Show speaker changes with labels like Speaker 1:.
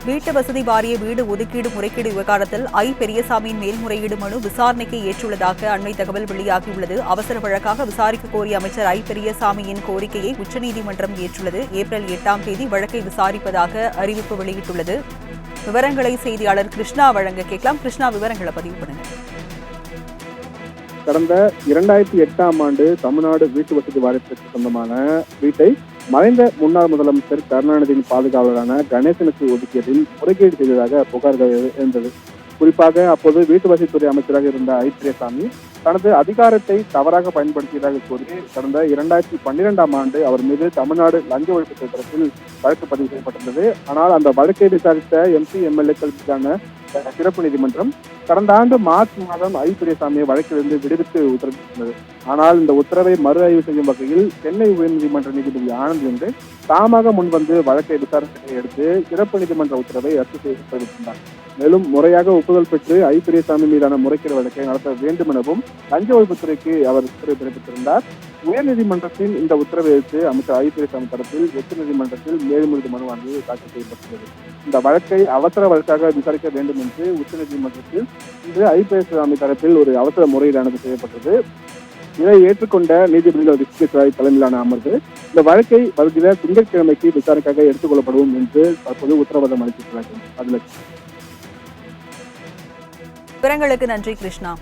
Speaker 1: வீட்டு வசதி வாரிய வீடு ஒதுக்கீடு முறைகேடு விவகாரத்தில் பெரியசாமியின் மேல்முறையீடு மனு விசாரணைக்கு ஏற்றுள்ளதாக அண்மை தகவல் வெளியாகியுள்ளது. அவசர வழக்காக விசாரிக்க கோரிய அமைச்சர் பெரியசாமியின் கோரிக்கையை உச்சநீதிமன்றம் ஏற்றுள்ளது. ஏப்ரல் 8ஆம் தேதி வழக்கை விசாரிப்பதாக அறிவிப்பு வெளியிட்டுள்ளது. விவரங்களை செய்தியாளர் கிருஷ்ணா வழங்க கேட்கலாம். கிருஷ்ணா, விவரங்களை பதிவு பண்ணுங்க.
Speaker 2: கடந்த 2008ஆம் ஆண்டு தமிழ்நாடு வீட்டு வசதி வாரியத்திற்கு சொந்தமான வீட்டை மறைந்த முன்னாள் முதலமைச்சர் கருணாநிதியின் பாதுகாவலரான கணேசனுக்கு ஒதுக்கியதில் முறைகேடு செய்ததாக புகார்கள் எழுந்தது. குறிப்பாக அப்போது வீட்டு வசதித்துறை அமைச்சராக இருந்த பெரியசாமி தனது அதிகாரத்தை தவறாக பயன்படுத்தியதாக கூறி கடந்த 2012ஆம் ஆண்டு அவர் மீது தமிழ்நாடு லஞ்ச ஒழிப்பு தரப்பில் வழக்கு பதிவு செய்யப்பட்டிருந்தது. ஆனால் அந்த வழக்கை விசாரித்த எம்பி எம்எல்ஏக்களுக்கான சிறப்பு நீதிமன்றம் கடந்த ஆண்டு மார்ச் மாதம் பெரியசாமியை வழக்கிலிருந்து விடுவித்து உத்தரவிட்டிருந்தது. ஆனால் இந்த உத்தரவை மறு ஆய்வு செய்யும் வகையில் சென்னை உயர்நீதிமன்ற நீதிபதி ஆனந்த் என்று தாமாக முன்வந்து வழக்கை விசாரணையை எடுத்து சிறப்பு நீதிமன்ற உத்தரவை ரத்து செய்து தெரிவித்திருந்தார். மேலும் முறையாக ஒப்புதல் பெற்று பெரியசாமி மீதான முறைகேடு வழக்கை நடத்த வேண்டும் எனவும் லஞ்ச ஒழிப்புத்துறைக்கு அவர் உத்தரவு பிறப்பித்திருந்தார். உயர்நீதிமன்றத்தின் இந்த உத்தரவை எதிர்த்து அமைச்சர் பெரியசாமி தரப்பில் உச்சநீதிமன்றத்தில் மேல்முறையீடு மனுவானது தாக்கல் செய்யப்பட்டுள்ளது. இந்த வழக்கை அவசர வழக்காக விசாரிக்க வேண்டும் என்று உச்சநீதிமன்றத்தில் இன்று பெரியசாமி தரப்பில் ஒரு அவசர முறையீடானது செய்யப்பட்டது. இதை ஏற்றுக்கொண்ட நீதிபதிகள் விஸ்வேஸ்வராய் தலைமையிலான அமர்வு இந்த வழக்கை வருகிற திங்கட்கிழமைக்கு விசாரணைக்காக எடுத்துக் கொள்ளப்படும் என்று தற்போது உத்தரவாதம் அளித்துள்ளார்கள்.
Speaker 1: விவரங்களுக்கு நன்றி கிருஷ்ணா.